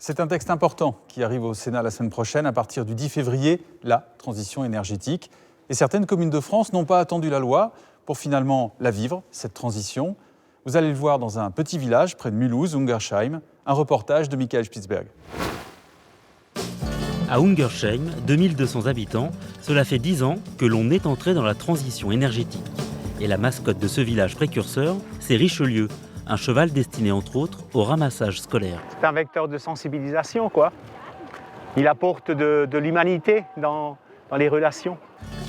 C'est un texte important qui arrive au Sénat la semaine prochaine à partir du 10 février, la transition énergétique. Et certaines communes de France n'ont pas attendu la loi pour finalement la vivre, cette transition. Vous allez le voir dans un petit village près de Mulhouse, Ungersheim, un reportage de Michael Spitzberg. À Ungersheim, 2200 habitants, cela fait 10 ans que l'on est entré dans la transition énergétique. Et la mascotte de ce village précurseur, c'est Richelieu, un cheval destiné entre autres au ramassage scolaire. C'est un vecteur de sensibilisation, quoi. Il apporte de l'humanité dans les relations.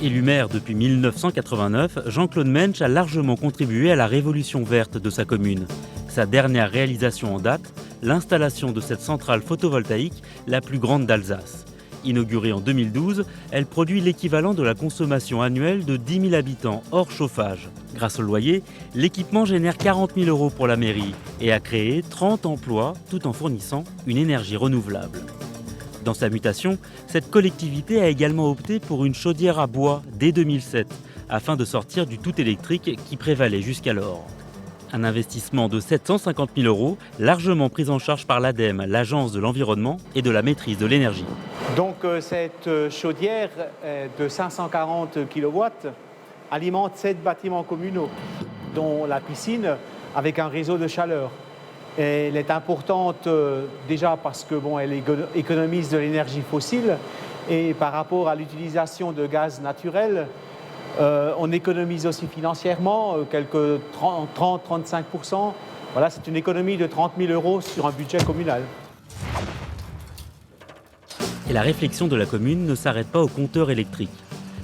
Élu maire depuis 1989, Jean-Claude Mensch a largement contribué à la révolution verte de sa commune. Sa dernière réalisation en date, l'installation de cette centrale photovoltaïque la plus grande d'Alsace. Inaugurée en 2012, elle produit l'équivalent de la consommation annuelle de 10 000 habitants hors chauffage. Grâce au loyer, l'équipement génère 40 000 € pour la mairie et a créé 30 emplois tout en fournissant une énergie renouvelable. Dans sa mutation, cette collectivité a également opté pour une chaudière à bois dès 2007, afin de sortir du tout électrique qui prévalait jusqu'alors. Un investissement de 750 000 €, largement pris en charge par l'ADEME, l'Agence de l'environnement et de la maîtrise de l'énergie. Donc cette chaudière de 540 kW alimente 7 bâtiments communaux, dont la piscine, avec un réseau de chaleur. Et elle est importante déjà parce que elle économise de l'énergie fossile et par rapport à l'utilisation de gaz naturel, on économise aussi financièrement quelques 30-35%. Voilà, c'est une économie de 30 000 € sur un budget communal. Et la réflexion de la commune ne s'arrête pas au compteur électrique.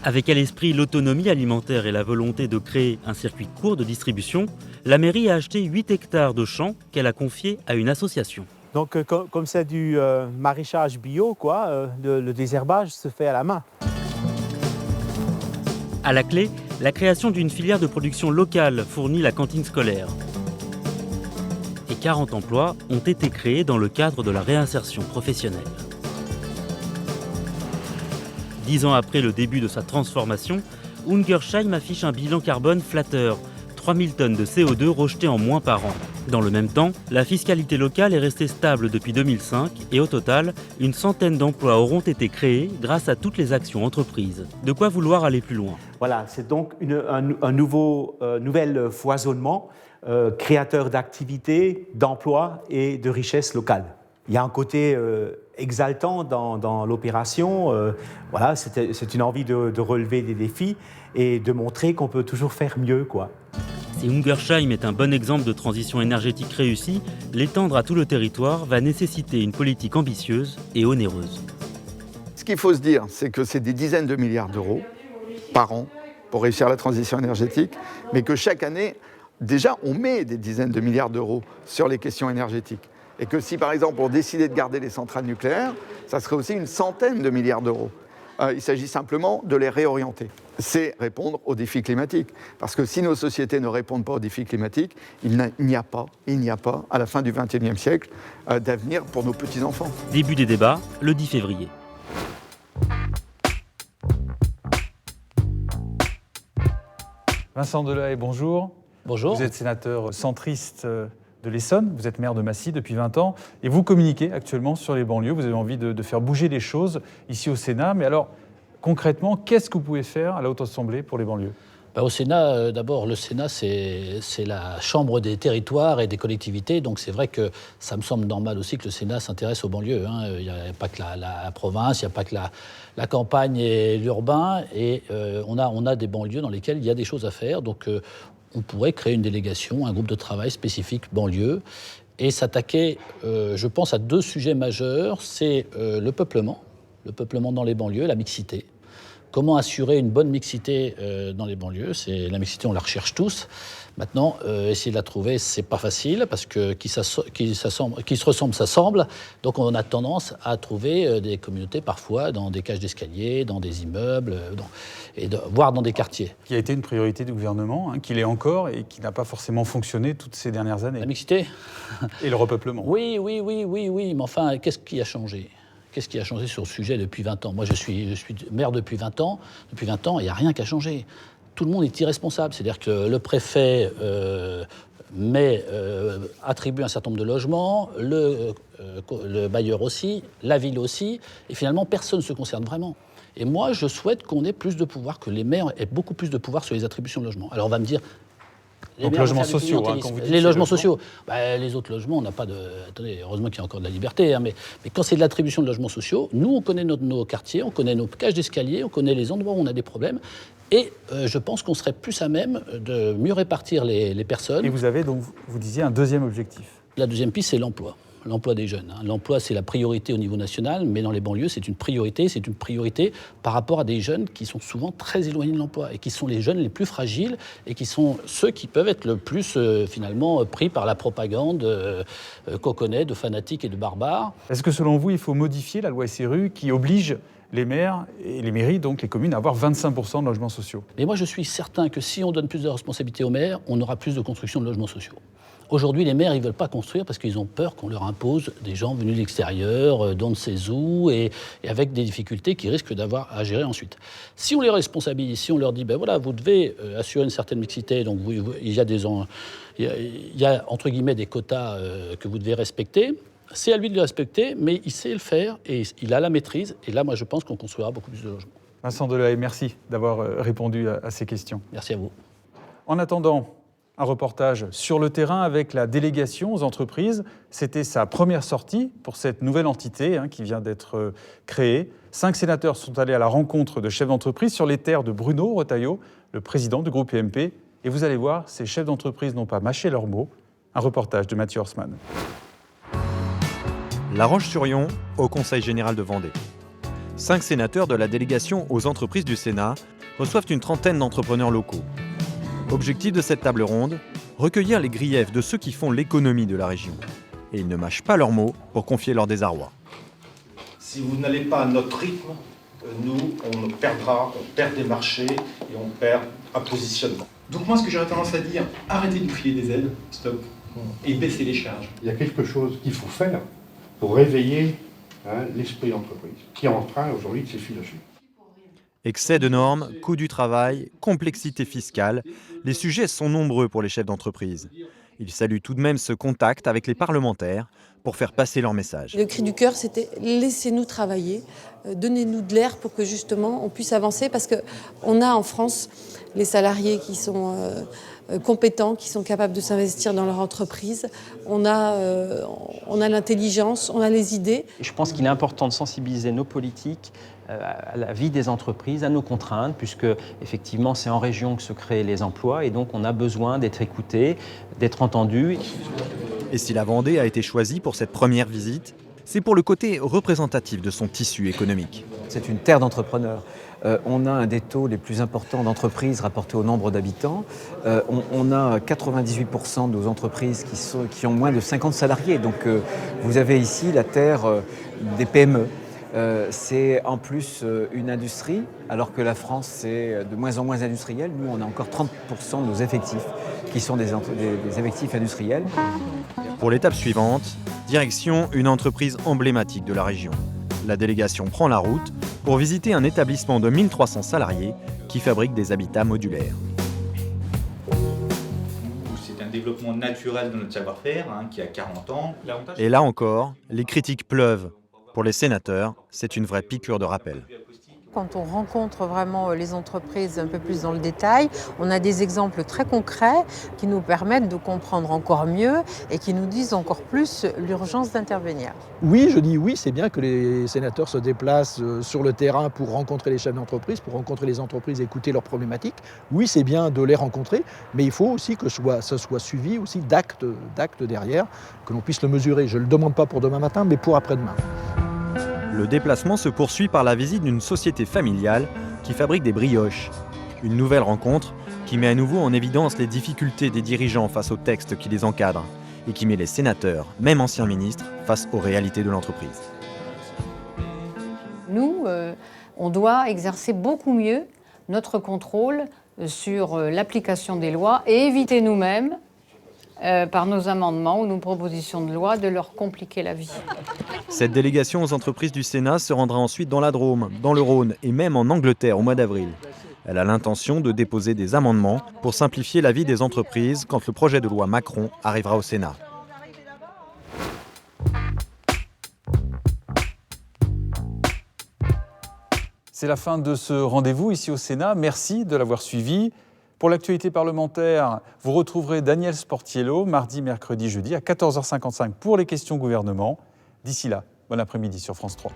Avec à l'esprit l'autonomie alimentaire et la volonté de créer un circuit court de distribution, la mairie a acheté 8 hectares de champs qu'elle a confiés à une association. Donc comme c'est du maraîchage bio, le désherbage se fait à la main. À la clé, la création d'une filière de production locale fournit la cantine scolaire. Et 40 emplois ont été créés dans le cadre de la réinsertion professionnelle. 10 ans après le début de sa transformation, Ungersheim affiche un bilan carbone flatteur, 3000 tonnes de CO2 rejetées en moins par an. Dans le même temps, la fiscalité locale est restée stable depuis 2005 et au total, une centaine d'emplois auront été créés grâce à toutes les actions entreprises. De quoi vouloir aller plus loin. Voilà, c'est donc un nouvel foisonnement créateur d'activités, d'emplois et de richesses locales. Il y a un côté exaltant dans l'opération. Voilà, c'est une envie de relever des défis et de montrer qu'on peut toujours faire mieux, quoi. Si Ungersheim est un bon exemple de transition énergétique réussie, l'étendre à tout le territoire va nécessiter une politique ambitieuse et onéreuse. Ce qu'il faut se dire, c'est que c'est des dizaines de milliards d'euros par an pour réussir la transition énergétique, mais que chaque année, déjà, on met des dizaines de milliards d'euros sur les questions énergétiques. Et que si, par exemple, on décidait de garder les centrales nucléaires, ça serait aussi une centaine de milliards d'euros. Il s'agit simplement de les réorienter. C'est répondre aux défis climatiques. Parce que si nos sociétés ne répondent pas aux défis climatiques, il n'y a pas, à la fin du XXIe siècle, d'avenir pour nos petits-enfants. Début des débats, le 10 février. Vincent Delahaye, bonjour. Bonjour. Vous êtes sénateur centriste de l'Essonne, vous êtes maire de Massy depuis 20 ans et vous communiquez actuellement sur les banlieues. Vous avez envie de faire bouger les choses ici au Sénat. Mais alors, concrètement, qu'est-ce que vous pouvez faire à la Haute Assemblée pour les banlieues ? Au Sénat, d'abord, le Sénat, c'est la chambre des territoires et des collectivités. Donc c'est vrai que ça me semble normal aussi que le Sénat s'intéresse aux banlieues. Il n'y a pas que la province, il n'y a pas que la campagne et l'urbain. Et on a des banlieues dans lesquelles il y a des choses à faire. Donc on pourrait créer une délégation, un groupe de travail spécifique banlieue et s'attaquer, je pense, à 2 sujets majeurs. C'est le peuplement dans les banlieues, la mixité. Comment assurer une bonne mixité dans les banlieues ? La mixité, on la recherche tous. Maintenant, essayer de la trouver, c'est pas facile parce que qui se ressemble s'assemble. Donc on a tendance à trouver des communautés parfois dans des cages d'escalier, dans des immeubles, voire dans des quartiers. Qui a été une priorité du gouvernement, qui l'est encore et qui n'a pas forcément fonctionné toutes ces dernières années. La mixité ? Et le repeuplement. Oui. Mais enfin, qu'est-ce qui a changé ? Qu'est-ce qui a changé sur le sujet depuis 20 ans ? Moi, je suis maire depuis 20 ans. Depuis 20 ans, il n'y a rien qui a changé. Tout le monde est irresponsable. C'est-à-dire que le préfet mais attribue un certain nombre de logements, le bailleur aussi, la ville aussi, et finalement personne ne se concerne vraiment. Et moi, je souhaite qu'on ait plus de pouvoir, que les maires aient beaucoup plus de pouvoir sur les attributions de logements. Alors on va me dire... Donc logements sociaux, quand vous dites les logements sociaux. Les autres logements, on n'a pas de... Attendez, heureusement qu'il y a encore de la liberté, mais quand c'est de l'attribution de logements sociaux, nous, on connaît nos quartiers, on connaît nos cages d'escalier, on connaît les endroits où on a des problèmes, et je pense qu'on serait plus à même de mieux répartir les personnes. Et vous avez donc, vous disiez, un deuxième objectif. La deuxième piste, c'est l'emploi. L'emploi des jeunes. L'emploi, c'est la priorité au niveau national, mais dans les banlieues, c'est une priorité par rapport à des jeunes qui sont souvent très éloignés de l'emploi et qui sont les jeunes les plus fragiles et qui sont ceux qui peuvent être le plus, finalement, pris par la propagande qu'on connaît de fanatiques et de barbares. Est-ce que, selon vous, il faut modifier la loi SRU qui oblige les maires et les mairies, donc les communes, à avoir 25% de logements sociaux? Mais moi, je suis certain que si on donne plus de responsabilités aux maires, on aura plus de construction de logements sociaux. Aujourd'hui, les maires, ils ne veulent pas construire parce qu'ils ont peur qu'on leur impose des gens venus de l'extérieur, d'on ne sait où, et avec des difficultés qu'ils risquent d'avoir à gérer ensuite. Si on les responsabilise, si on leur dit, ben voilà, vous devez assurer une certaine mixité, donc il y a entre guillemets des quotas que vous devez respecter, c'est à lui de les respecter, mais il sait le faire et il a la maîtrise. Et là, moi, je pense qu'on construira beaucoup plus de logements. Vincent Delahaye, merci d'avoir répondu à ces questions. Merci à vous. En attendant, un reportage sur le terrain avec la délégation aux entreprises. C'était sa première sortie pour cette nouvelle entité qui vient d'être créée. 5 sénateurs sont allés à la rencontre de chefs d'entreprise sur les terres de Bruno Retailleau, le président du groupe UMP. Et vous allez voir, ces chefs d'entreprise n'ont pas mâché leurs mots. Un reportage de Mathieu Horsman. La Roche-sur-Yon, au Conseil général de Vendée. 5 sénateurs de la délégation aux entreprises du Sénat reçoivent une trentaine d'entrepreneurs locaux. Objectif de cette table ronde, recueillir les griefs de ceux qui font l'économie de la région. Et ils ne mâchent pas leurs mots pour confier leur désarroi. Si vous n'allez pas à notre rythme, nous, on perd des marchés et on perd un positionnement. Donc moi, ce que j'aurais tendance à dire, arrêtez de nous filer des aides, stop, et baissez les charges. Il y a quelque chose qu'il faut faire pour réveiller l'esprit d'entreprise, qui est en train aujourd'hui de s'effilocher. Excès de normes, coût du travail, complexité fiscale, les sujets sont nombreux pour les chefs d'entreprise. Ils saluent tout de même ce contact avec les parlementaires pour faire passer leur message. Le cri du cœur, c'était « laissez-nous travailler, donnez-nous de l'air pour que justement on puisse avancer » parce qu'on a en France les salariés qui sont compétents, qui sont capables de s'investir dans leur entreprise. On a l'intelligence, on a les idées. Je pense qu'il est important de sensibiliser nos politiques à la vie des entreprises, à nos contraintes, puisque effectivement c'est en région que se créent les emplois et donc on a besoin d'être écouté, d'être entendu. Et si la Vendée a été choisie pour cette première visite, c'est pour le côté représentatif de son tissu économique. C'est une terre d'entrepreneurs. On a un des taux les plus importants d'entreprises rapportés au nombre d'habitants. On a 98% de nos entreprises qui ont moins de 50 salariés. Donc vous avez ici la terre des PME. C'est en plus une industrie, alors que la France c'est de moins en moins industrielle. Nous, on a encore 30% de nos effectifs qui sont des effectifs industriels. Pour l'étape suivante, direction une entreprise emblématique de la région. La délégation prend la route pour visiter un établissement de 1300 salariés qui fabrique des habitats modulaires. C'est un développement naturel de notre savoir-faire qui a 40 ans. Et là encore, les critiques pleuvent. Pour les sénateurs, c'est une vraie piqûre de rappel. Quand on rencontre vraiment les entreprises un peu plus dans le détail, on a des exemples très concrets qui nous permettent de comprendre encore mieux et qui nous disent encore plus l'urgence d'intervenir. Oui, je dis oui, c'est bien que les sénateurs se déplacent sur le terrain pour rencontrer les chefs d'entreprise, pour rencontrer les entreprises et écouter leurs problématiques. Oui, c'est bien de les rencontrer, mais il faut aussi que ça soit suivi aussi d'actes derrière, que l'on puisse le mesurer. Je ne le demande pas pour demain matin, mais pour après-demain. Le déplacement se poursuit par la visite d'une société familiale qui fabrique des brioches. Une nouvelle rencontre qui met à nouveau en évidence les difficultés des dirigeants face aux textes qui les encadrent et qui met les sénateurs, même anciens ministres, face aux réalités de l'entreprise. Nous, on doit exercer beaucoup mieux notre contrôle sur l'application des lois et éviter nous-mêmes, par nos amendements ou nos propositions de loi, de leur compliquer la vie. Cette délégation aux entreprises du Sénat se rendra ensuite dans la Drôme, dans le Rhône et même en Angleterre au mois d'avril. Elle a l'intention de déposer des amendements pour simplifier la vie des entreprises quand le projet de loi Macron arrivera au Sénat. C'est la fin de ce rendez-vous ici au Sénat. Merci de l'avoir suivi. Pour l'actualité parlementaire, vous retrouverez Daniel Sportiello mardi, mercredi, jeudi à 14h55 pour les questions gouvernement. D'ici là, bon après-midi sur France 3.